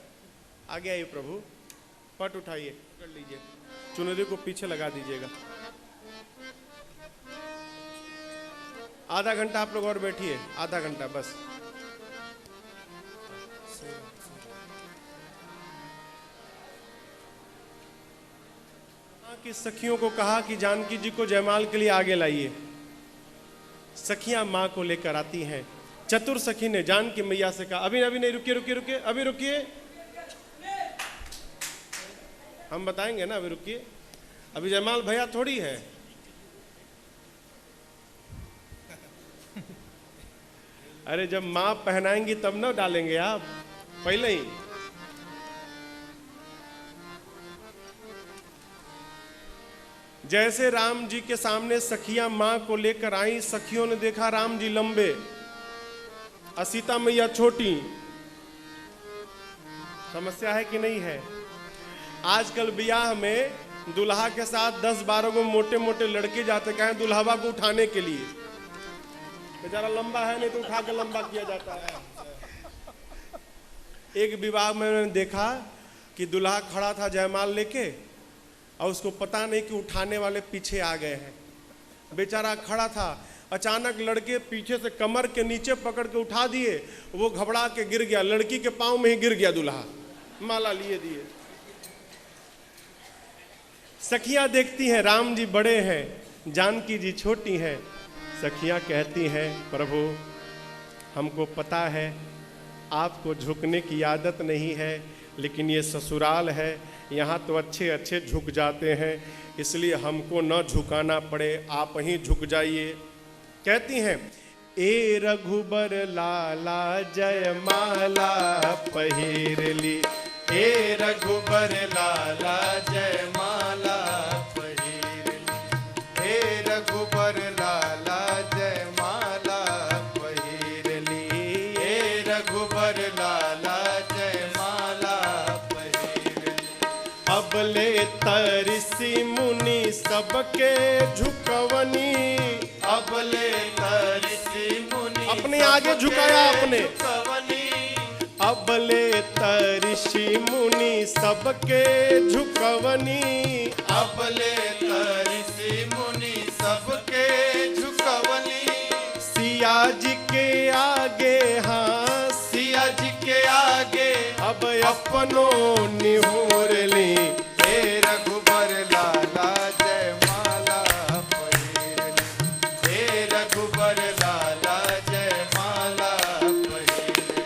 आगे आइए प्रभु, पट उठाइए, पकड़ लीजिए, चुनरी को पीछे लगा दीजिएगा। आधा घंटा आप लोग और बैठिए, आधा घंटा बस। मां की सखियों को कहा कि जानकी जी को जयमाल के लिए आगे लाइए। सखियां मां को लेकर आती हैं। चतुर सखी ने जानकी मैया से कहा अभी अभी नहीं, रुकिए रुकिए रुकिए, अभी रुकिए, हम बताएंगे ना, अभी रुकिए, अभी जयमाल भैया थोड़ी है। अरे जब मां पहनाएंगी तब ना डालेंगे आप, पहले ही। जैसे राम जी के सामने सखियां मां को लेकर आई, सखियों ने देखा राम जी लंबे और सीता मैया छोटी। समस्या है कि नहीं है? आजकल ब्याह में दुल्हा के साथ 10-12 को मोटे मोटे लड़के जाते, कहें दुल्हवा को उठाने के लिए। बेचारा लंबा है नहीं तो उठा के लंबा किया जाता है। एक विवाह में मैंने देखा कि दुल्हा खड़ा था जयमाल लेके और उसको पता नहीं कि उठाने वाले पीछे आ गए हैं। बेचारा खड़ा था, अचानक लड़के पीछे से कमर के नीचे पकड़ के उठा दिए, वो घबरा के गिर गया, लड़की के पांव में ही गिर गया दुल्हा, माला लिए दिए। सखियां देखती हैं राम जी बड़े हैं, जानकी जी छोटी हैं। सखियां कहती हैं प्रभु हमको पता है आपको झुकने की आदत नहीं है, लेकिन ये ससुराल है, यहाँ तो अच्छे अच्छे झुक जाते हैं, इसलिए हमको न झुकाना पड़े, आप ही झुक जाइए। कहती हैं ए रघुबर लाला जयमाला पहिर ली, हे रघुबर लाला जयमाला पहिर ली, हे रघुबर लाला जयमाला पहिर ली, हे रघुबर लाला जयमाला पहिर ली। अबले तरसी मुनि सबके झुकवनी, अबले तरसी मुनि अपने आगे झुकाया आपने। झुकवनी, अबले तरसी मुनि सबके झुकवनी, अबले तरसी मुनि सबके झुकवनी। सिया जी के आगे, हाँ सिया जी के आगे अब अपनो निहोर ली। हे रघुबर लाला जयमाला पहिर ली, हे रघुबर लाला जयमाला पहिर ली।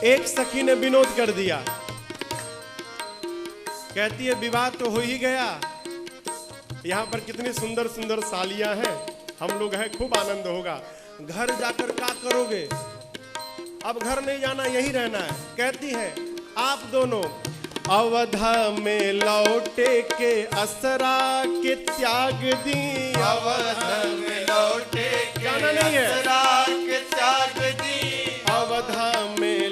एक सखी ने विनोद कर दिया, कहती है विवाह तो हो ही गया, यहाँ पर कितनी सुंदर सुंदर सालियां हैं, हम लोग हैं, खूब आनंद होगा, घर जाकर क्या करोगे? अब घर नहीं जाना, यहीं रहना है। कहती है आप दोनों अवधा में लौटे के असरा के त्याग दी, अवधा में लौटे के जाना नहीं है, असरा के त्याग दी, अवधा में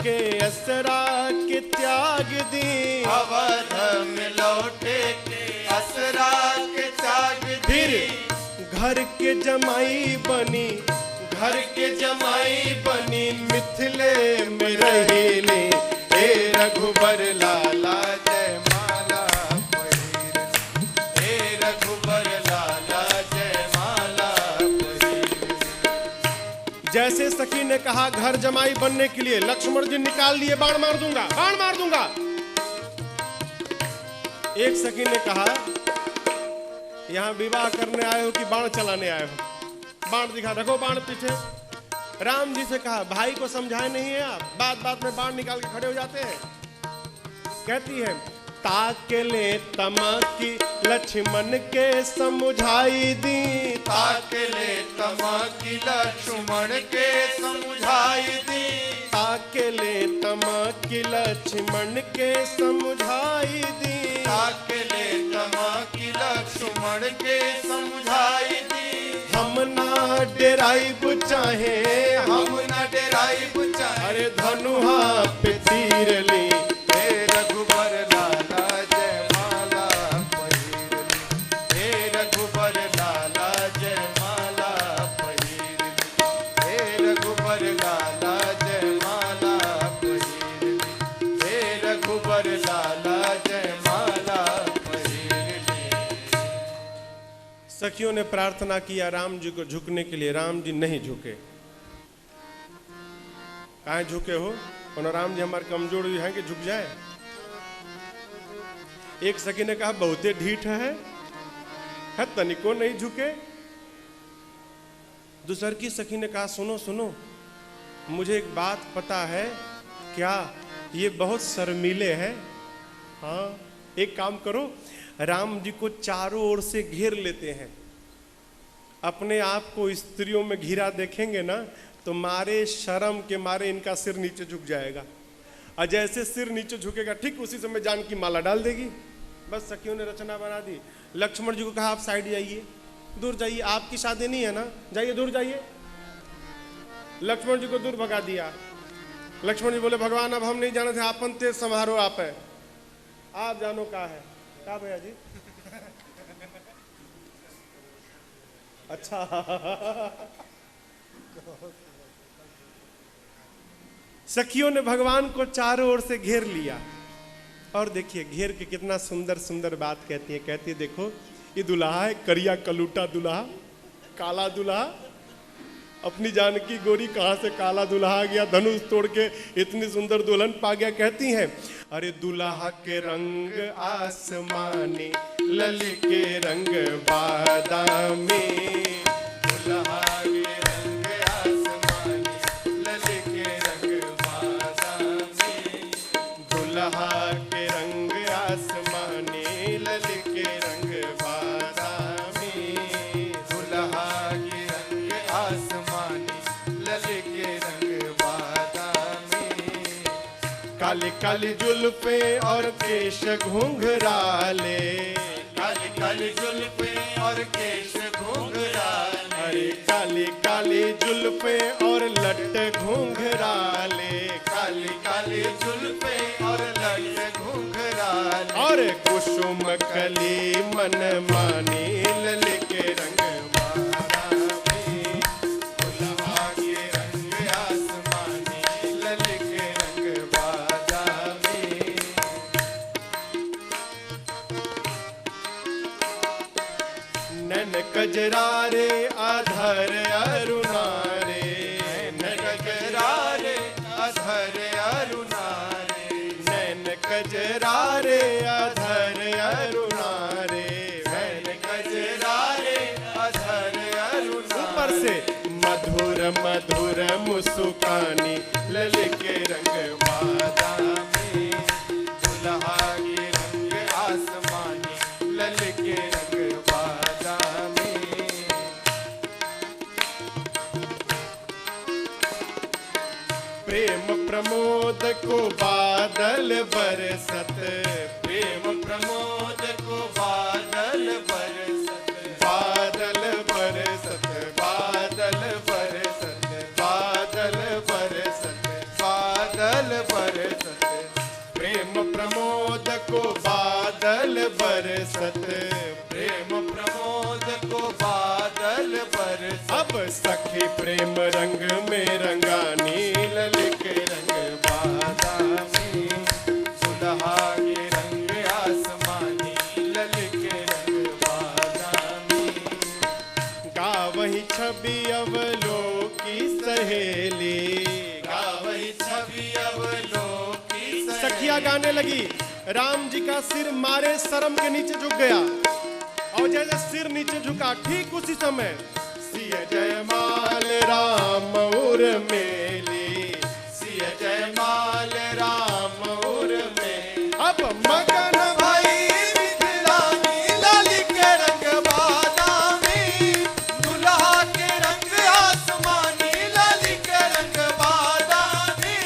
के असरा के त्याग दी, अवध में लौटे के असरा के त्याग दी। फिर घर के जमाई बनी, घर के जमाई बनी, मिथिले में रहेले हे रघुबर लाला जय माला पहिर, हे रघुबर लाला जय माला पहिर। जैसे सखी ने कहा घर जमाई बनने के लिए, लक्ष्मण जी निकाल लिए बाण मार दूंगा, बाण मार दूंगा। एक सखी ने कहा यहां विवाह करने आए हो कि बाण चलाने आए हो? बाण दिखा, रखो बाण पीछे। राम जी से कहा भाई को समझाए नहीं है आप, बात बात में बाण निकाल के खड़े हो जाते हैं। कहती है ताकले तमकी लक्ष्मण के समझाई दी, ताकले तमकी लक्ष्मण के समझाई दी, ताकले तमकी लक्ष्मण के समझाई दी, ताकले तमकी लक्ष्मण के समझाई दी। हम ना डेराई बुचाहे, हम न डेराई बुचाए, अरे धनुहा पे तीर ली, हे रघुबर लाला जय माला पहिर, हे रघुबर लाला जय माला पहिर, हे रघुबर लाला जय माला पहिर, हे रघुबर लाला जय माला पहिर। सखियों ने प्रार्थना किया राम जी को झुकने के लिए, राम जी नहीं झुके। काहे झुके हो? और राम जी हमारे कमजोर हैं कि झुक जाए? एक सखी ने कहा बहुते ढीठ है तनिको नहीं झुके। दूसर की सखी ने कहा सुनो सुनो, मुझे एक बात पता है, क्या ये बहुत शर्मीले हैं। हाँ एक काम करो, राम जी को चारों ओर से घेर लेते हैं, अपने आप को स्त्रियों में घिरा देखेंगे ना तो मारे शर्म के मारे इनका सिर नीचे झुक जाएगा, और जैसे सिर नीचे झुकेगा ठीक उसी समय जानकी माला डाल देगी। बस सखियों ने रचना बना दी। लक्ष्मण जी को कहा आप साइड जाइए, दूर जाइए, आपकी शादी नहीं है ना, जाइए दूर जाइए। लक्ष्मण जी को दूर भगा दिया। लक्ष्मण जी बोले भगवान अब हम नहीं जाने थे, आपन तेज समारो आप है, आप जानो का है का भैया जी। अच्छा सखियों ने भगवान को चारों ओर से घेर लिया, और देखिए घेर के कितना सुंदर सुंदर बात कहती है। कहती है देखो ये दुल्हा है, करिया कलूटा दुल्हा, काला दुल्हा, अपनी जानकी गोरी कहाँ से काला दुल्हा आ गया, धनुष तोड़ के इतनी सुंदर दुल्हन पा गया। कहती हैं अरे दुल्हा के रंग आसमानी, लली के रंग बादामी, दुल्हा के रंग आसमानी, लली के रंग बादामी, दुल्हा के रंग आसमानी, लली के रंग बादामी, दुल्हा के रंग आसमानी, लली के रंग बादामी। काली काली जुल्फे और केश घुंघराले, काली काली जुल्फे और केश घुंघराले, अरे काली काली जुल्फे और लट घुंघराले, काली काली जुल्फे और लट घुंघराले, और कुसुम कली मन मानी, लली के रंग बादामी, दुल्हा के रंग आसमानी, लली के रंग बादामी। नैन कजरारे अधर अरुणारे, नैन कजरारे अधर अरुणारे, नैन कजरारे अधर अरुणारे, नैन कजरारे अधर अरुणारे। ऊपर से मधुर मधुर मुस्कानी, लली के रंग बादामी, दुल्हा के रंग आसमानी, लली के रंग बादामी। प्रेम प्रमोद को बादल बरसत, प्रेम प्रमोद को बादल बरसत, बादल बरसत, बादल बरसत, बादल बरसत, बादल प्रेम प्रमोद को बादल बरसत, प्रेम प्रमोद को बादल बरसत। अब सखी प्रेम रंग में रंगानी ललित रंग बादामी, दुल्हा के रंग आसमानी, ललित रंग बादामी। गावही छवि अवलोकी सहेली, गावही छवि अवलोकी सहेली। सखिया गाने लगी। राम जी का सिर मारे शर्म के नीचे झुक गया, और जैसे सिर नीचे झुका ठीक उसी समय सिय जयमाल राम उर मेली, सिय जयमाल राम उर में। अब मगन भाई मिथिलानी, ललित रंग बादामी, दुल्हा के रंग आसमानी, ललित रंग बादामी,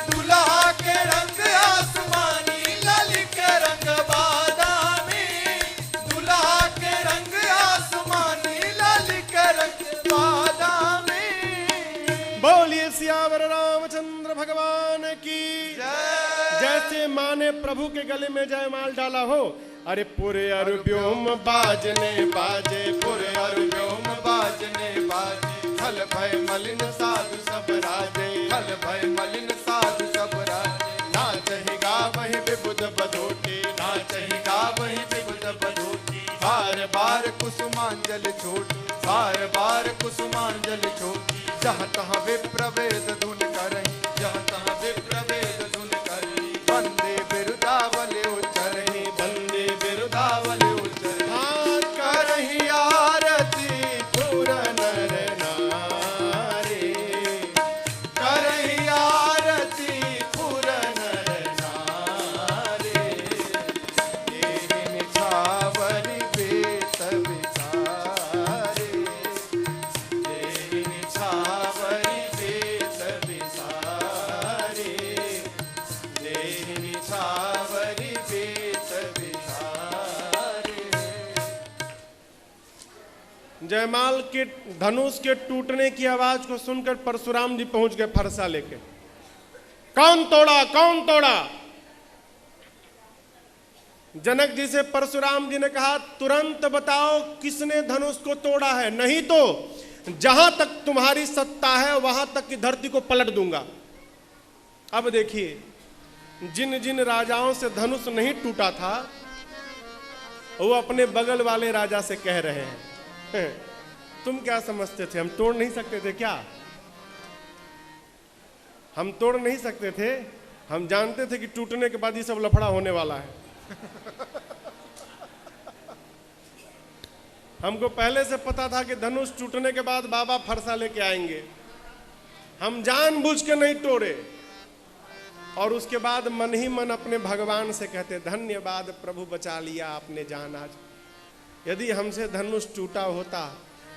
दुल्हा के रंग आसमानी, ललित रंग बादामी, दुल्हा के रंग आसमानी, ललित रंग बादामी। बोलिए सियावर रामचंद्र भगवान की। जैसे माँ ने प्रभु के गले में जयमाल डाला हो, अरे पूरे अरु व्योम बाजने बाजे, पुरे और व्योम बाजने बाजे। खल भय मलिन साधु सब राजे, खल भय मलिन साधु सब राजे। नाचहि गावहि विबुध बधोटी, नाचहि गावहि विबुध बधोटी। बार बार कुसुमांजलि छोटी, बार बार कुसुमांजलि छोटी। जहाँ तहाँ विप्रवेद धुन करहि, जहाँ तहाँ विप्रवेद धुन करहि। वंदे बिरुदावले उच्चरहि, वंदे बिरुदावले उच्चरहि। हाथ करहि आरती पुर नर नारी, करहि आरती पुर नर नारी। देहि निछावरि बेत बिसारे, देहि निछावरि बेत बिसारे, देहि निछावरि बेत बिसारे। जयमाल के धनुष के टूटने की आवाज को सुनकर परशुराम जी पहुंच गए फरसा लेके। कौन तोड़ा, कौन तोड़ा? जनक जी से परशुराम जी ने कहा तुरंत बताओ किसने धनुष को तोड़ा है, नहीं तो जहां तक तुम्हारी सत्ता है वहां तक की धरती को पलट दूंगा। अब देखिए, जिन जिन राजाओं से धनुष नहीं टूटा था वो अपने बगल वाले राजा से कह रहे हैं तुम क्या समझते थे हम तोड़ नहीं सकते थे क्या? हम तोड़ नहीं सकते थे, हम जानते थे कि टूटने के बाद ये सब लफड़ा होने वाला है। हमको पहले से पता था कि धनुष टूटने के बाद बाबा फरसा लेके आएंगे। हम जानबूझ के नहीं तोड़े, और उसके बाद मन ही मन अपने भगवान से कहते धन्यवाद प्रभु, बचा लिया आपने जान आज। यदि हमसे धनुष टूटा होता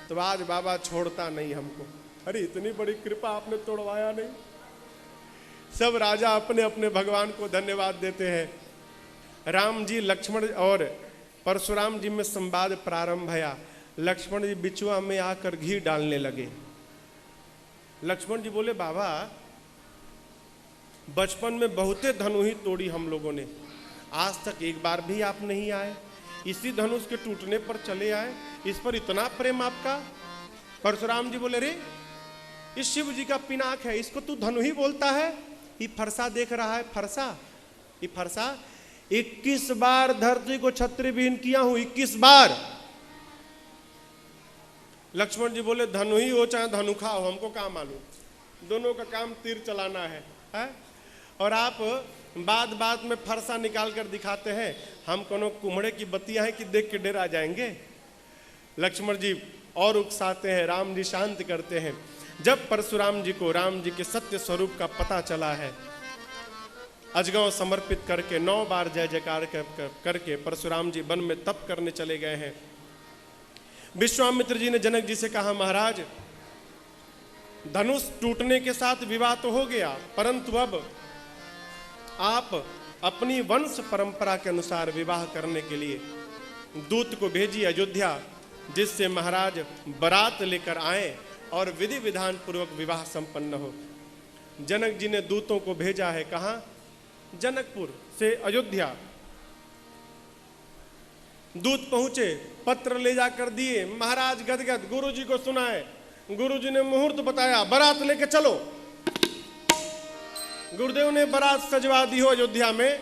तो आज बाबा छोड़ता नहीं हमको। अरे इतनी बड़ी कृपा आपने तोड़वाया नहीं। सब राजा अपने अपने भगवान को धन्यवाद देते हैं। राम जी, लक्ष्मण और परशुराम जी में संवाद प्रारंभ भया। लक्ष्मण जी बिचुआ में आकर घी डालने लगे। लक्ष्मण जी बोले बाबा बचपन में बहुते धनु ही तोड़ी हम लोगों ने, आज तक एक बार भी आप नहीं आए, इसी धनुष के टूटने पर चले आए, इस पर इतना प्रेम आपका। परशुराम जी बोले रे ये शिव जी का पिनाक है, इसको तू धनु ही बोलता है? ये फरसा देख रहा है, फरसा, ये फरसा 21 बार धरती को छत्री विहीन किया हूं, 21 बार। लक्ष्मण जी बोले धनु ही हो चाहे धनु खाओ, हमको क्या मालूम, दोनों का काम तीर चलाना है? और आप बात बात में फरसा निकाल कर दिखाते हैं, हम कोनो कुम्हड़े की बत्तियां हैं कि देख के डरा जाएंगे। लक्ष्मण जी और उकसाते हैं, राम जी शांत करते हैं। जब परशुराम जी को राम जी के सत्य स्वरूप का पता चला है, अजगौ समर्पित करके 9 बार जय जयकार करके परशुराम जी वन में तप करने चले गए हैं। विश्वामित्र जी ने जनक जी से कहा महाराज धनुष टूटने के साथ विवाह तो हो गया, परंतु अब आप अपनी वंश परंपरा के अनुसार विवाह करने के लिए दूत को भेजिए अयोध्या, जिससे महाराज बारात लेकर आए और विधि विधान पूर्वक विवाह संपन्न हो। जनक जी ने दूतों को भेजा है, कहा जनकपुर से अयोध्या दूत पहुंचे, पत्र ले जाकर दिए, महाराज गदगद गुरुजी को सुनाए। गुरुजी ने मुहूर्त बताया, बारात लेके चलो। गुरुदेव ने बारात सजवा दी हो अयोध्या में,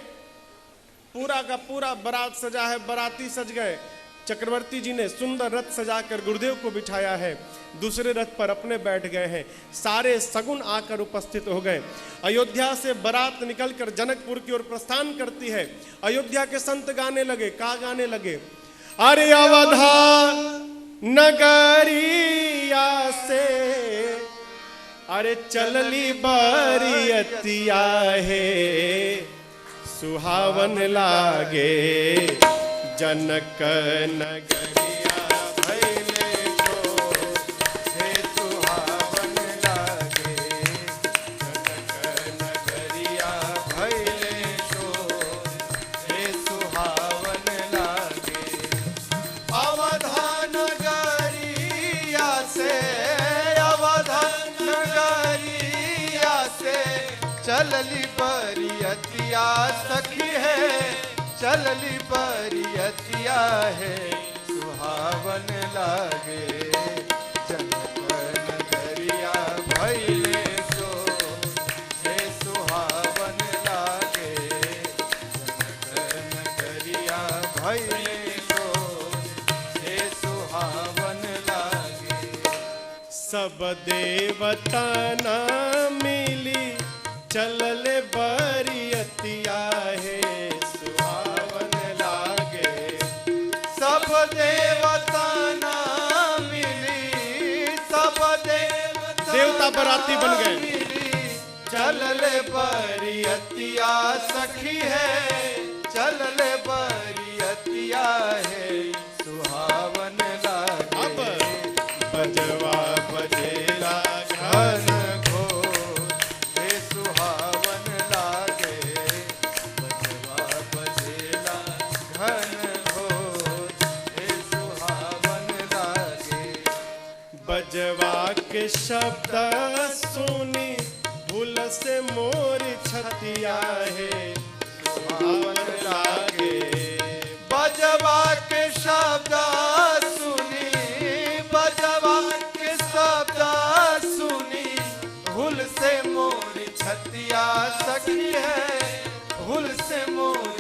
पूरा का पूरा बारात सजा है, बाराती सज गए। चक्रवर्ती जी ने सुंदर रथ सजाकर गुरुदेव को बिठाया है, दूसरे रथ पर अपने बैठ गए हैं। सारे सगुन आकर उपस्थित हो गए। अयोध्या से बारात निकलकर जनकपुर की ओर प्रस्थान करती है। अयोध्या के संत गाने लगे, का गाने लगे, अरे अवधा नगरिया से अरे चलली बरियतिया है, सुहावन लागे जनक नगरिया भैले को, हे सुहावन लागे जनक नगरिया भैले को, हे सुहावन लागे। अवधा नगरिया से, अवधा नगरिया से चलली बरियतिया सखी है, चलली बरियतिया है, सुहावन लागे जनक नगरिया भैले सो, हे सुहावन लागे जनक नगरिया भैले सो, हे सुहावन लागे। सब देवता न मिली चलले बरियतिया है, सुहावन लागे। सब देवता ना मिली, सब देवता बराती बन गए। मिली, चलले बरियतिया सखी है, चलले बरियतिया है, सुहावन लागे। अब बजवा बजेला घन घोर, हे सुहावन लागे, बजवा बजेला घन घोर, हे सुहावन लागे। बजवा के शब्द सुनी भूल से मोर छतिया है, सुहावन लागे। बजवा के शब्द सुनी, बजवा के शब्द सुनी, हुल से मोर छतिया सखी है, हुल से मोर